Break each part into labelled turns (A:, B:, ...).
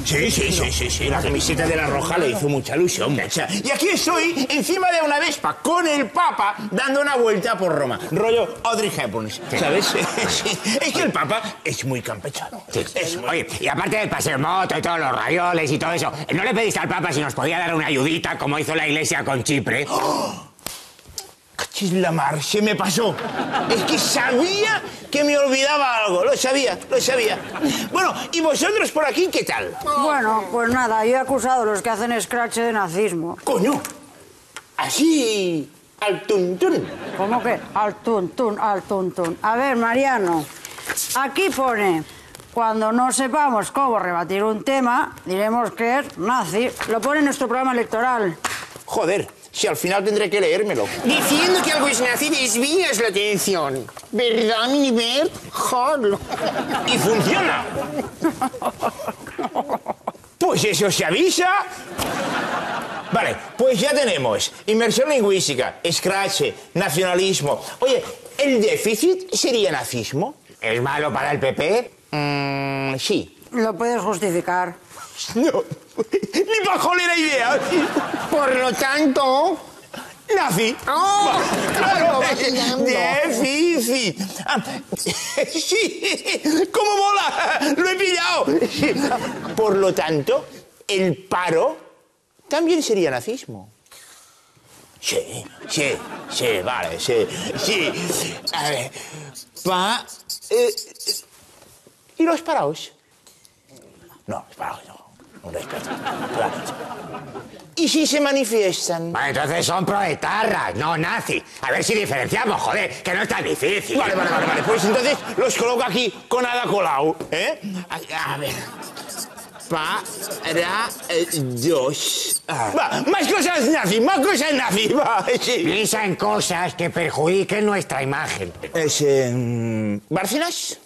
A: Sí. La camiseta de la Roja le hizo mucha ilusión, mucha. Y aquí estoy, encima de una Vespa, con el Papa, dando una vuelta por Roma. Rollo Audrey Hepburn, ¿sabes? Sí. Es que el Papa es muy campechano.
B: Oye, y aparte del paseo en moto y todos los ravioles y todo eso, ¿no le pediste al Papa si nos podía dar una ayudita como hizo la Iglesia con Chipre?
A: ¡Cachis la mar! Se me pasó. Es que sabía que me olvidaba algo. Lo sabía. Bueno, ¿y vosotros por aquí qué tal?
C: Bueno, pues nada, yo he acusado a los que hacen scratch de nazismo.
A: ¡Coño! Así... al tuntún.
C: ¿Cómo que? Al tuntún. A ver, Mariano, aquí pone... Cuando no sepamos cómo rebatir un tema, diremos que es nazi. Lo pone en nuestro programa electoral.
A: Joder, si al final tendré que leérmelo.
D: Diciendo que algo es nazi desvías la atención. ¿Verdad, Minibert? Joder.
A: ¡Y funciona! Pues eso se avisa. Vale, pues ya tenemos inmersión lingüística, scratch, nacionalismo. Oye, ¿el déficit sería nazismo?
B: ¿Es malo para el PP?
A: Sí.
C: Lo puedes justificar.
A: No, ni bajo la idea.
D: Por lo tanto...
A: nazi.
D: ¡Oh!
A: Claro,
D: vacilando.
A: déficit. Sí, ¿cómo mola? Lo he pillado. Sí. Por lo tanto, el paro también sería nazismo. Sí, vale, sí. A ver, ¿y los parados? No, los parados no. Un respeto. Claro. ¿Y si se manifiestan?
B: Bueno, entonces son proetarras, no nazis. A ver si diferenciamos, joder, que no es tan difícil.
A: Vale. Pues entonces los coloco aquí con Ada Colau, ¿eh? A ver. Para dos. Va, más cosas nazi, va. Sí.
B: Piensa en cosas que perjudiquen nuestra imagen.
A: ¿Bárcenas?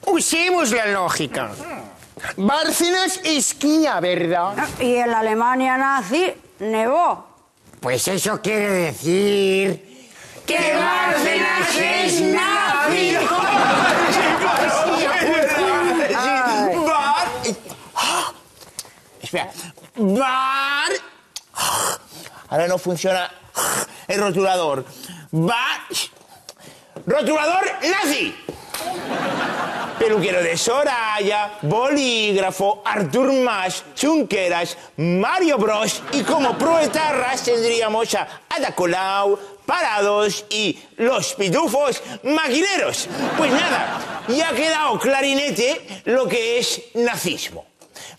D: Usemos la lógica. Bárcenas esquía, ¿verdad?
C: Y en la Alemania nazi nevó.
B: Pues eso quiere decir... ¡que Bárcenas es nazi!
A: Espera. Ahora no funciona el rotulador. ¡Rotulador nazi! Peluquero de Soraya, bolígrafo, Artur Mas, Chunqueras, Mario Bros. Y como proetarras tendríamos a Ada Colau, Parados y los pitufos maquineros. Pues nada, ya ha quedado clarinete lo que es nazismo.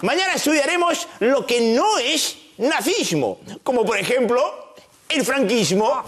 A: Mañana estudiaremos lo que no es nazismo, como por ejemplo el franquismo.